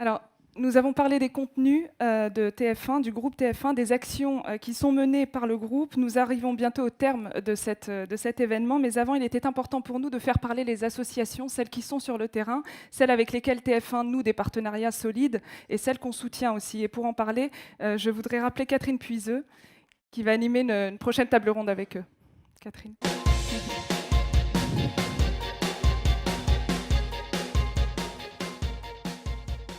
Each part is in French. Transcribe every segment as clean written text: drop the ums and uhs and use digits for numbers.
Alors, nous avons parlé des contenus de TF1, du groupe TF1, des actions qui sont menées par le groupe. Nous arrivons bientôt au terme de cet événement, mais avant, il était important pour nous de faire parler les associations, celles qui sont sur le terrain, celles avec lesquelles TF1 noue des partenariats solides et celles qu'on soutient aussi. Et pour en parler, je voudrais rappeler Catherine Puiseux, qui va animer une prochaine table ronde avec eux. Catherine.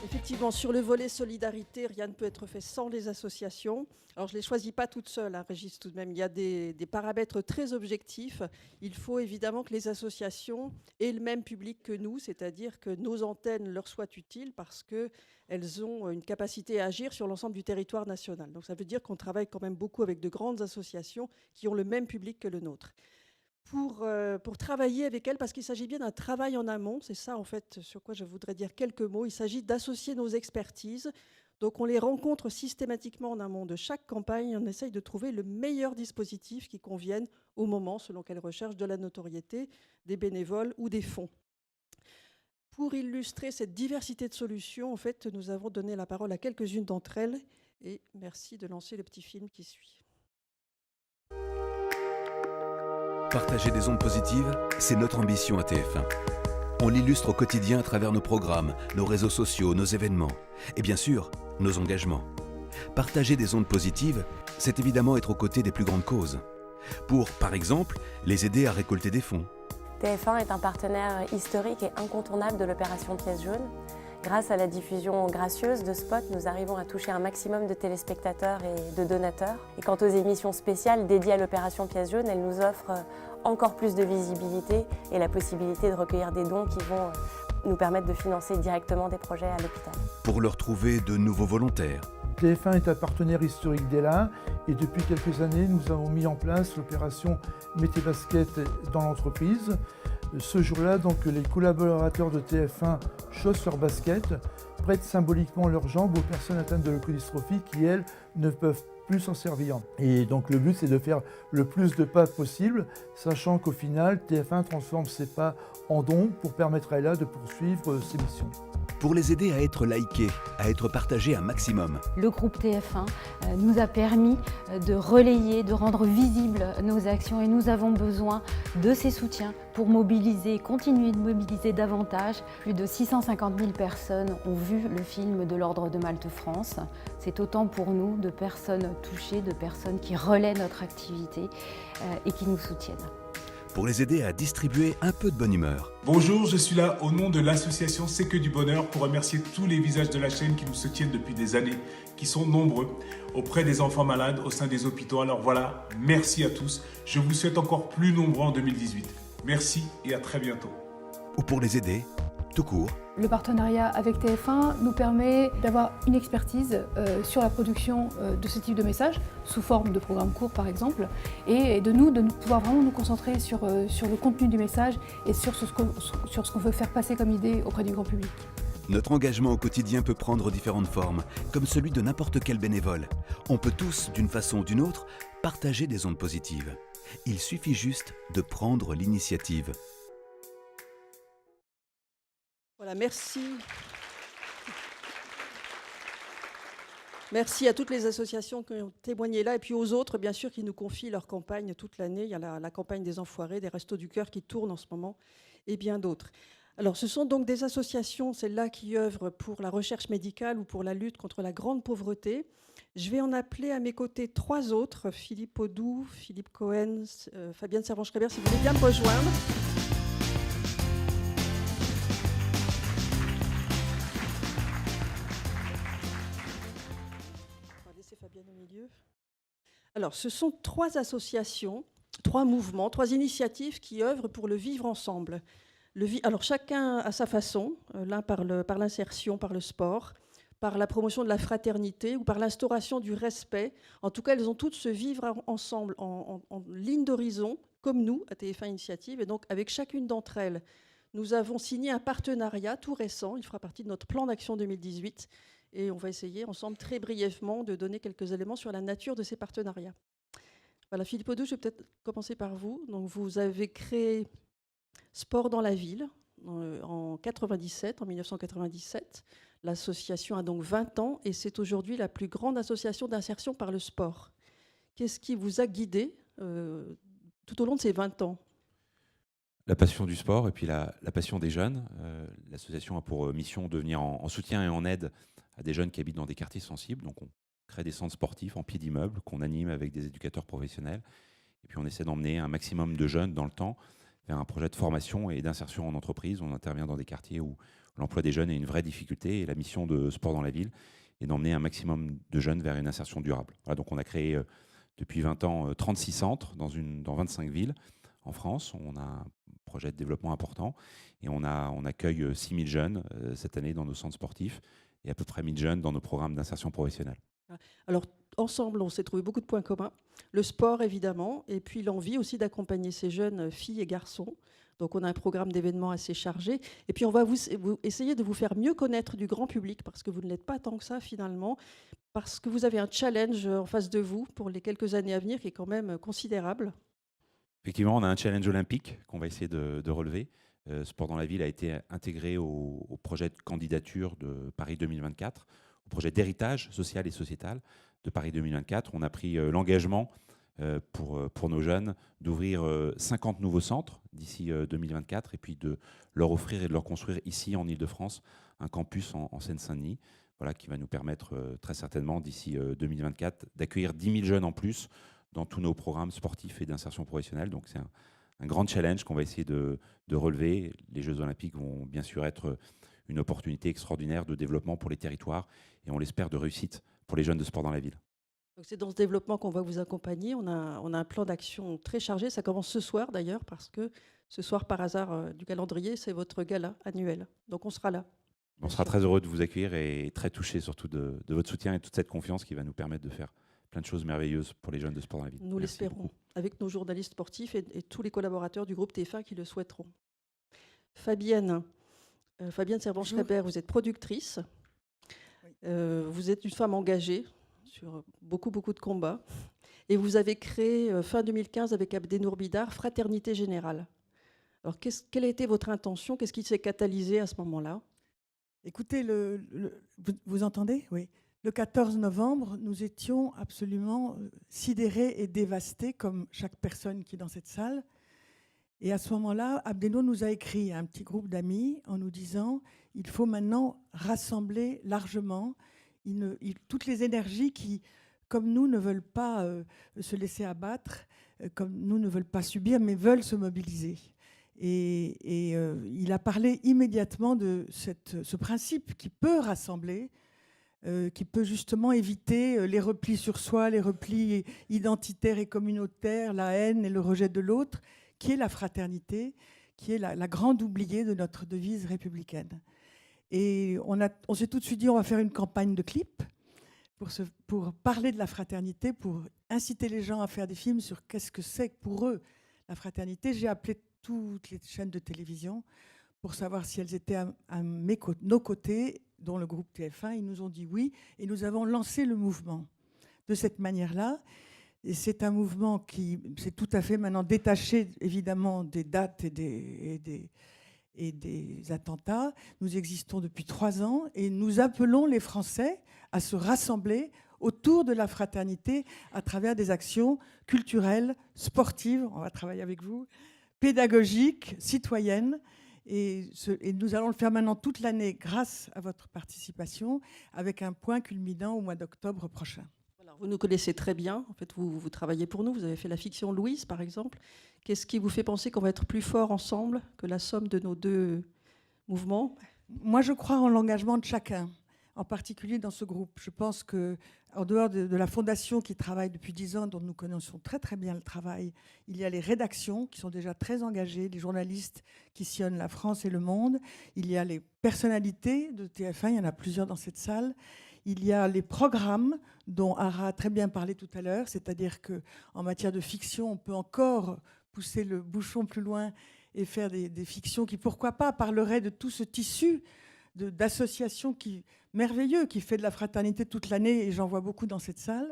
Effectivement, sur le volet solidarité, rien ne peut être fait sans les associations. Alors, je ne les choisis pas toutes seules, hein, Régis, tout de même. Il y a des paramètres très objectifs. Il faut évidemment que les associations aient le même public que nous, c'est-à-dire que nos antennes leur soient utiles parce qu'elles ont une capacité à agir sur l'ensemble du territoire national. Donc, ça veut dire qu'on travaille quand même beaucoup avec de grandes associations qui ont le même public que le nôtre. Pour travailler avec elles, parce qu'il s'agit bien d'un travail en amont, c'est ça en fait sur quoi je voudrais dire quelques mots. Il s'agit d'associer nos expertises, donc on les rencontre systématiquement en amont de chaque campagne, on essaye de trouver le meilleur dispositif qui convienne au moment, selon qu'elles recherchent de la notoriété, des bénévoles ou des fonds. Pour illustrer cette diversité de solutions, en fait, nous avons donné la parole à quelques-unes d'entre elles, et merci de lancer le petit film qui suit. Partager des ondes positives, c'est notre ambition à TF1. On l'illustre au quotidien à travers nos programmes, nos réseaux sociaux, nos événements et bien sûr, nos engagements. Partager des ondes positives, c'est évidemment être aux côtés des plus grandes causes. Pour, par exemple, les aider à récolter des fonds. TF1 est un partenaire historique et incontournable de l'opération Pièce jaune. Grâce à la diffusion gracieuse de spots, nous arrivons à toucher un maximum de téléspectateurs et de donateurs. Et quant aux émissions spéciales dédiées à l'opération Pièce jaune, elles nous offrent encore plus de visibilité et la possibilité de recueillir des dons qui vont nous permettre de financer directement des projets à l'hôpital. Pour leur trouver de nouveaux volontaires. TF1 est un partenaire historique d'Ella et depuis quelques années, nous avons mis en place l'opération Mettez Basket dans l'entreprise. Ce jour-là, donc, les collaborateurs de TF1 chaussent leurs baskets, prêtent symboliquement leurs jambes aux personnes atteintes de leucodystrophie qui, elles, ne peuvent plus s'en servir. Et donc le but, c'est de faire le plus de pas possible, sachant qu'au final, TF1 transforme ses pas en dons pour permettre à Ella de poursuivre ses missions. Pour les aider à être likés, à être partagés un maximum. Le groupe TF1 nous a permis de relayer, de rendre visibles nos actions et nous avons besoin de ces soutiens pour mobiliser, continuer de mobiliser davantage. Plus de 650 000 personnes ont vu le film de l'Ordre de Malte France. C'est autant pour nous de personnes touchées, de personnes qui relaient notre activité et qui nous soutiennent. Pour les aider à distribuer un peu de bonne humeur. Bonjour, je suis là au nom de l'association C'est que du bonheur pour remercier tous les visages de la chaîne qui nous soutiennent depuis des années, qui sont nombreux, auprès des enfants malades, au sein des hôpitaux. Alors voilà, merci à tous. Je vous souhaite encore plus nombreux en 2018. Merci et à très bientôt. Ou pour les aider, tout court. Le partenariat avec TF1 nous permet d'avoir une expertise sur la production de ce type de messages, sous forme de programmes courts par exemple, et de pouvoir vraiment nous concentrer sur le contenu du message et sur ce qu'on veut faire passer comme idée auprès du grand public. Notre engagement au quotidien peut prendre différentes formes, comme celui de n'importe quel bénévole. On peut tous, d'une façon ou d'une autre, partager des ondes positives. Il suffit juste de prendre l'initiative. Voilà, merci. Merci à toutes les associations qui ont témoigné là et puis aux autres, bien sûr, qui nous confient leur campagne toute l'année. Il y a la campagne des Enfoirés, des Restos du Cœur qui tournent en ce moment et bien d'autres. Alors, ce sont donc des associations, celles-là, qui œuvrent pour la recherche médicale ou pour la lutte contre la grande pauvreté. Je vais en appeler à mes côtés 3 autres, Philippe Audoux, Philippe Cohen, Fabienne Servan-Schreiber, si vous voulez bien me rejoindre. Fabienne au milieu. Alors, ce sont 3 associations, 3 mouvements, 3 initiatives qui œuvrent pour le vivre ensemble. Alors, chacun à sa façon, l'un par l'insertion, par le sport, par la promotion de la fraternité ou par l'instauration du respect. En tout cas, elles ont toutes ce vivre ensemble en ligne d'horizon, comme nous, à TF1 Initiative. Et donc, avec chacune d'entre elles, nous avons signé un partenariat tout récent. Il fera partie de notre plan d'action 2018. Et on va essayer ensemble très brièvement de donner quelques éléments sur la nature de ces partenariats. Voilà, Philippe Audoux, je vais peut-être commencer par vous. Donc, vous avez créé Sport dans la ville, en 1997. L'association a donc 20 ans et c'est aujourd'hui la plus grande association d'insertion par le sport. Qu'est-ce qui vous a guidé tout au long de ces 20 ans ? La passion du sport et puis la passion des jeunes. L'association a pour mission de venir en soutien et en aide à des jeunes qui habitent dans des quartiers sensibles. Donc on crée des centres sportifs en pied d'immeuble qu'on anime avec des éducateurs professionnels. Et puis on essaie d'emmener un maximum de jeunes dans le temps vers un projet de formation et d'insertion en entreprise. On intervient dans des quartiers où l'emploi des jeunes est une vraie difficulté et la mission de Sport dans la ville est d'emmener un maximum de jeunes vers une insertion durable. Voilà, donc on a créé depuis 20 ans 36 centres dans 25 villes en France. On a un projet de développement important et on accueille 6000 jeunes cette année dans nos centres sportifs et à peu près 1000 jeunes dans nos programmes d'insertion professionnelle. Alors, ensemble, on s'est trouvé beaucoup de points communs. Le sport, évidemment, et puis l'envie aussi d'accompagner ces jeunes filles et garçons. Donc, on a un programme d'événements assez chargé. Et puis, on va vous essayer de vous faire mieux connaître du grand public, parce que vous ne l'êtes pas tant que ça, finalement, parce que vous avez un challenge en face de vous pour les quelques années à venir qui est quand même considérable. Effectivement, on a un challenge olympique qu'on va essayer de relever. Sport dans la ville a été intégré au projet de candidature de Paris 2024, au projet d'héritage social et sociétal de Paris 2024. On a pris l'engagement pour nos jeunes d'ouvrir 50 nouveaux centres d'ici 2024 et puis de leur offrir et de leur construire ici en Ile-de-France un campus en Seine-Saint-Denis, voilà, qui va nous permettre très certainement d'ici 2024 d'accueillir 10 000 jeunes en plus dans tous nos programmes sportifs et d'insertion professionnelle. Donc c'est un grand challenge qu'on va essayer de relever. Les Jeux Olympiques vont bien sûr être une opportunité extraordinaire de développement pour les territoires et on l'espère de réussite pour les jeunes de Sport dans la ville. Donc c'est dans ce développement qu'on va vous accompagner. On a un plan d'action très chargé. Ça commence ce soir d'ailleurs, parce que ce soir, par hasard du calendrier, c'est votre gala annuel. Donc on sera là. On sera très heureux de vous accueillir et très touchés surtout de votre soutien et toute cette confiance qui va nous permettre de faire plein de choses merveilleuses pour les jeunes de Sport dans la ville. Nous l'espérons, avec nos journalistes sportifs et tous les collaborateurs du groupe TF1 qui le souhaiteront. Fabienne Servan-Schreiber, vous êtes productrice. Vous êtes une femme engagée sur beaucoup de combats. Et vous avez créé, fin 2015, avec Abdenour Bidar, Fraternité Générale. Alors, quelle a été votre intention ? Qu'est-ce qui s'est catalysé à ce moment-là ? Écoutez, vous entendez ? Oui. Le 14 novembre, nous étions absolument sidérés et dévastés, comme chaque personne qui est dans cette salle. Et à ce moment-là, Abdenour nous a écrit à un petit groupe d'amis en nous disant « Il faut maintenant rassembler largement toutes les énergies qui, comme nous, ne veulent pas se laisser abattre, comme nous ne veulent pas subir, mais veulent se mobiliser. » Et il a parlé immédiatement de ce principe qui peut rassembler, qui peut justement éviter les replis sur soi, les replis identitaires et communautaires, la haine et le rejet de l'autre, qui est la fraternité, qui est la grande oubliée de notre devise républicaine. Et on s'est tout de suite dit, on va faire une campagne de clips pour parler de la fraternité, pour inciter les gens à faire des films sur qu'est-ce que c'est pour eux la fraternité. J'ai appelé toutes les chaînes de télévision pour savoir si elles étaient à nos côtés, dont le groupe TF1. Ils nous ont dit oui, et nous avons lancé le mouvement de cette manière-là. Et c'est un mouvement qui s'est tout à fait maintenant détaché, évidemment, des dates et des attentats. Nous existons depuis 3 ans et nous appelons les Français à se rassembler autour de la fraternité à travers des actions culturelles, sportives, on va travailler avec vous, pédagogiques, citoyennes. Et nous allons le faire maintenant toute l'année grâce à votre participation, avec un point culminant au mois d'octobre prochain. Alors, vous nous connaissez très bien. En fait, vous travaillez pour nous. Vous avez fait la fiction Louise, par exemple. Qu'est-ce qui vous fait penser qu'on va être plus fort ensemble que la somme de nos deux mouvements ? Moi, je crois en l'engagement de chacun, en particulier dans ce groupe. Je pense qu'en dehors de la fondation qui travaille depuis 10 ans, dont nous connaissons très très bien le travail, il y a les rédactions qui sont déjà très engagées, les journalistes qui sillonnent la France et le monde, il y a les personnalités de TF1, il y en a plusieurs dans cette salle, il y a les programmes dont Ara a très bien parlé tout à l'heure, c'est-à-dire qu'en matière de fiction, on peut encore pousser le bouchon plus loin et faire des fictions qui, pourquoi pas, parleraient de tout ce tissu d'associations merveilleux qui fait de la fraternité toute l'année, et j'en vois beaucoup dans cette salle.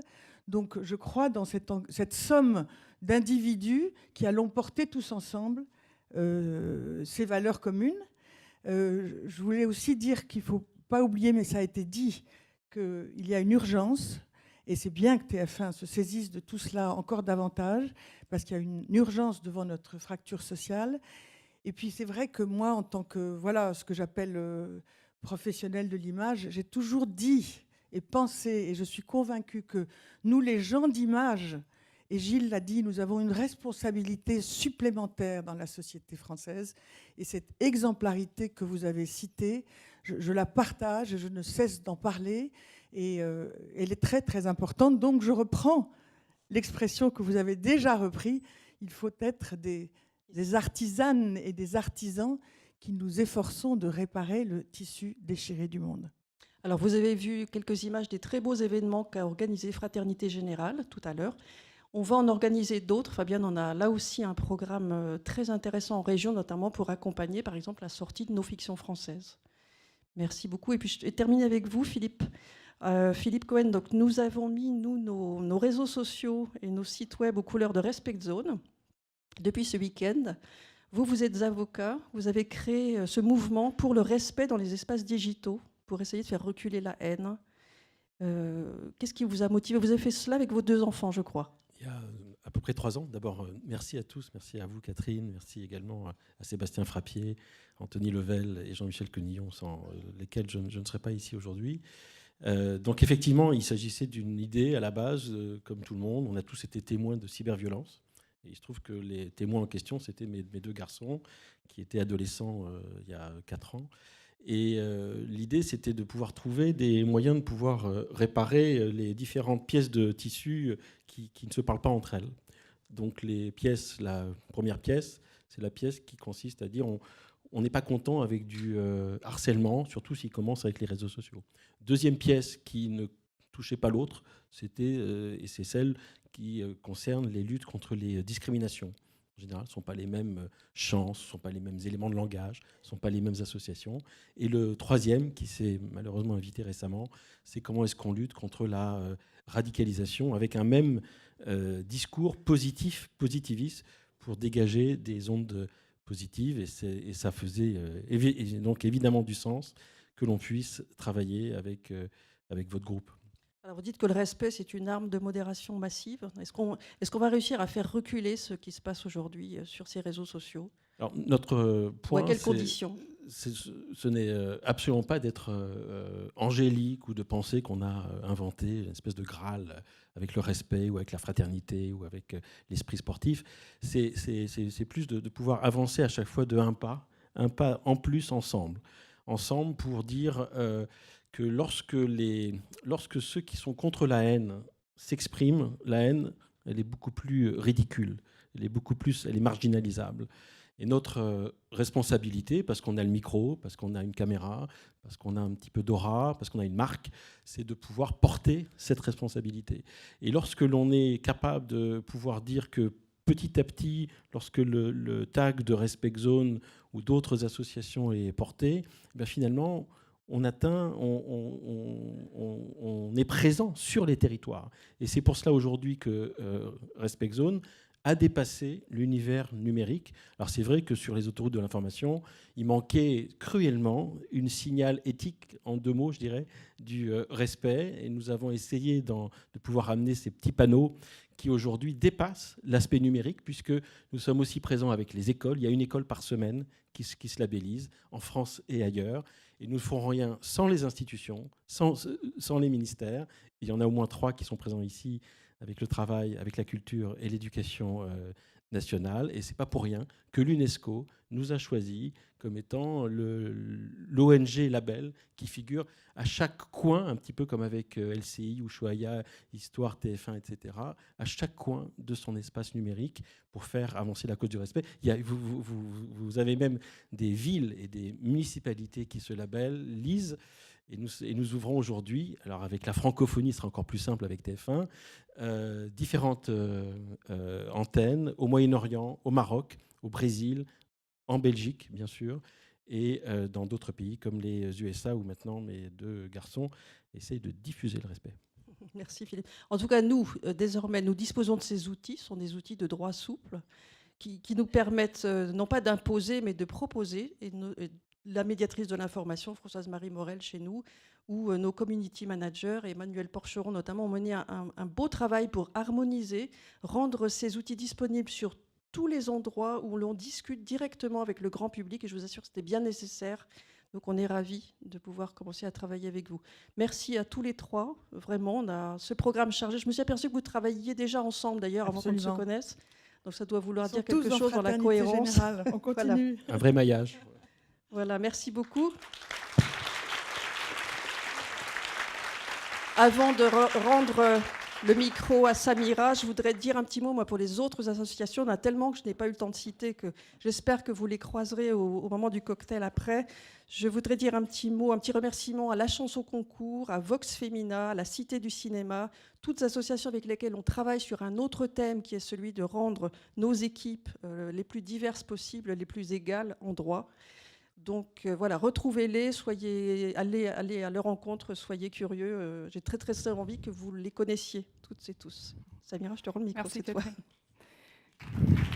Donc je crois dans cette somme d'individus qui allons porter tous ensemble ces valeurs communes Je voulais aussi dire qu'il ne faut pas oublier, mais ça a été dit, qu'il y a une urgence. Et c'est bien que TF1 se saisisse de tout cela encore davantage, parce qu'il y a une urgence devant notre fracture sociale. Et puis c'est vrai que moi, en tant que, voilà, ce que j'appelle professionnel de l'image, j'ai toujours dit et pensé, et je suis convaincue que nous, les gens d'image, et Gilles l'a dit, nous avons une responsabilité supplémentaire dans la société française. Et cette exemplarité que vous avez citée, je la partage et je ne cesse d'en parler. Et elle est très, très importante. Donc, je reprends l'expression que vous avez déjà reprise. Il faut être des artisanes et des artisans qui nous efforçons de réparer le tissu déchiré du monde. Alors, vous avez vu quelques images des très beaux événements qu'a organisé Fraternité Générale tout à l'heure. On va en organiser d'autres. Fabienne en a là aussi un programme très intéressant en région, notamment pour accompagner, par exemple, la sortie de nos fictions françaises. Merci beaucoup. Et puis, je vais terminer avec vous, Philippe. Philippe Cohen, donc nous avons mis nos réseaux sociaux et nos sites web aux couleurs de Respect Zone depuis ce week-end. Vous êtes avocat, vous avez créé ce mouvement pour le respect dans les espaces digitaux, pour essayer de faire reculer la haine. Qu'est-ce qui vous a motivé? Vous avez fait cela avec vos 2 enfants, je crois. Il y a à peu près 3 ans. D'abord, merci à tous, merci à vous Catherine, merci également à Sébastien Frappier, Anthony Level et Jean-Michel Quenillon, sans lesquels je ne serais pas ici aujourd'hui. Donc effectivement, il s'agissait d'une idée à la base, comme tout le monde. On a tous été témoins de cyberviolence. Et il se trouve que les témoins en question, c'était mes 2 garçons qui étaient adolescents il y a 4 ans. Et l'idée, c'était de pouvoir trouver des moyens de pouvoir réparer les différentes pièces de tissu qui ne se parlent pas entre elles. Donc les pièces, la première pièce, c'est la pièce qui consiste à dire on n'est pas content avec du harcèlement, surtout s'il commence avec les réseaux sociaux. Deuxième pièce qui ne touchait pas l'autre, et c'est celle qui concerne les luttes contre les discriminations. En général, ce ne sont pas les mêmes champs, ce ne sont pas les mêmes éléments de langage, ce ne sont pas les mêmes associations. Et le troisième, qui s'est malheureusement invité récemment, c'est comment est-ce qu'on lutte contre la radicalisation avec un même discours positiviste pour dégager des ondes positives. Et ça faisait donc évidemment du sens que l'on puisse travailler avec votre groupe. Alors vous dites que le respect, c'est une arme de modération massive. Est-ce qu'on va réussir à faire reculer ce qui se passe aujourd'hui sur ces réseaux sociaux? Alors, notre point, ou à quelles conditions? Ce n'est absolument pas d'être angélique ou de penser qu'on a inventé une espèce de Graal avec le respect ou avec la fraternité ou avec l'esprit sportif. C'est plus de pouvoir avancer à chaque fois de un pas en plus ensemble pour dire que lorsque ceux qui sont contre la haine s'expriment, la haine, elle est beaucoup plus ridicule, elle est marginalisable. Et notre responsabilité, parce qu'on a le micro, parce qu'on a une caméra, parce qu'on a un petit peu d'aura, parce qu'on a une marque, c'est de pouvoir porter cette responsabilité. Et lorsque l'on est capable de pouvoir dire que petit à petit, lorsque le tag de Respect Zone ou d'autres associations est porté, ben finalement, on est présent sur les territoires. Et c'est pour cela aujourd'hui que Respect Zone a dépassé l'univers numérique. Alors c'est vrai que sur les autoroutes de l'information, il manquait cruellement une signal éthique, en 2 mots je dirais, du respect. Et nous avons essayé de pouvoir amener ces petits panneaux qui aujourd'hui dépassent l'aspect numérique, puisque nous sommes aussi présents avec les écoles. Il y a une école par semaine qui se labellise, en France et ailleurs. Et nous ne ferons rien sans les institutions, sans les ministères. Il y en a au moins 3 qui sont présents ici, avec le travail, avec la culture et l'éducation nationale. Et ce n'est pas pour rien que l'UNESCO nous a choisis comme étant l'ONG label qui figure à chaque coin, un petit peu comme avec LCI, Ushuaïa, Histoire, TF1, etc., à chaque coin de son espace numérique pour faire avancer la cause du respect. Vous avez même des villes et des municipalités qui se labellisent. Et nous ouvrons aujourd'hui, alors avec la francophonie, ce sera encore plus simple avec TF1, différentes antennes au Moyen-Orient, au Maroc, au Brésil, en Belgique, bien sûr, et dans d'autres pays comme les USA, où maintenant mes 2 garçons essayent de diffuser le respect. Merci Philippe. En tout cas, nous, désormais, nous disposons de ces outils. Ce sont des outils de droit souple qui nous permettent non pas d'imposer, mais de proposer. Et la médiatrice de l'information, Françoise-Marie Morel, chez nous, où nos community managers, et Emmanuel Porcheron notamment, ont mené un beau travail pour harmoniser, rendre ces outils disponibles sur tous les endroits où l'on discute directement avec le grand public, et je vous assure que c'était bien nécessaire. Donc on est ravis de pouvoir commencer à travailler avec vous. Merci à tous les trois, vraiment, on a ce programme chargé. Je me suis aperçue que vous travailliez déjà ensemble d'ailleurs avant qu'on ne se connaisse, donc ça doit vouloir dire quelque chose dans la cohérence. Générale. On continue. Un vrai maillage. Voilà, merci beaucoup. Avant de rendre le micro à Samira, je voudrais dire un petit mot moi, pour les autres associations. On a tellement que je n'ai pas eu le temps de citer que j'espère que vous les croiserez au moment du cocktail après. Je voudrais dire un petit mot, un petit remerciement à La Chanson Concours, à Vox Femina, à la Cité du Cinéma, toutes associations avec lesquelles on travaille sur un autre thème qui est celui de rendre nos équipes les plus diverses possibles, les plus égales en droit. Donc voilà, retrouvez-les, allez à leur rencontre, soyez curieux. J'ai très très envie que vous les connaissiez, toutes et tous. Samira, je te rends le micro cette fois. Merci.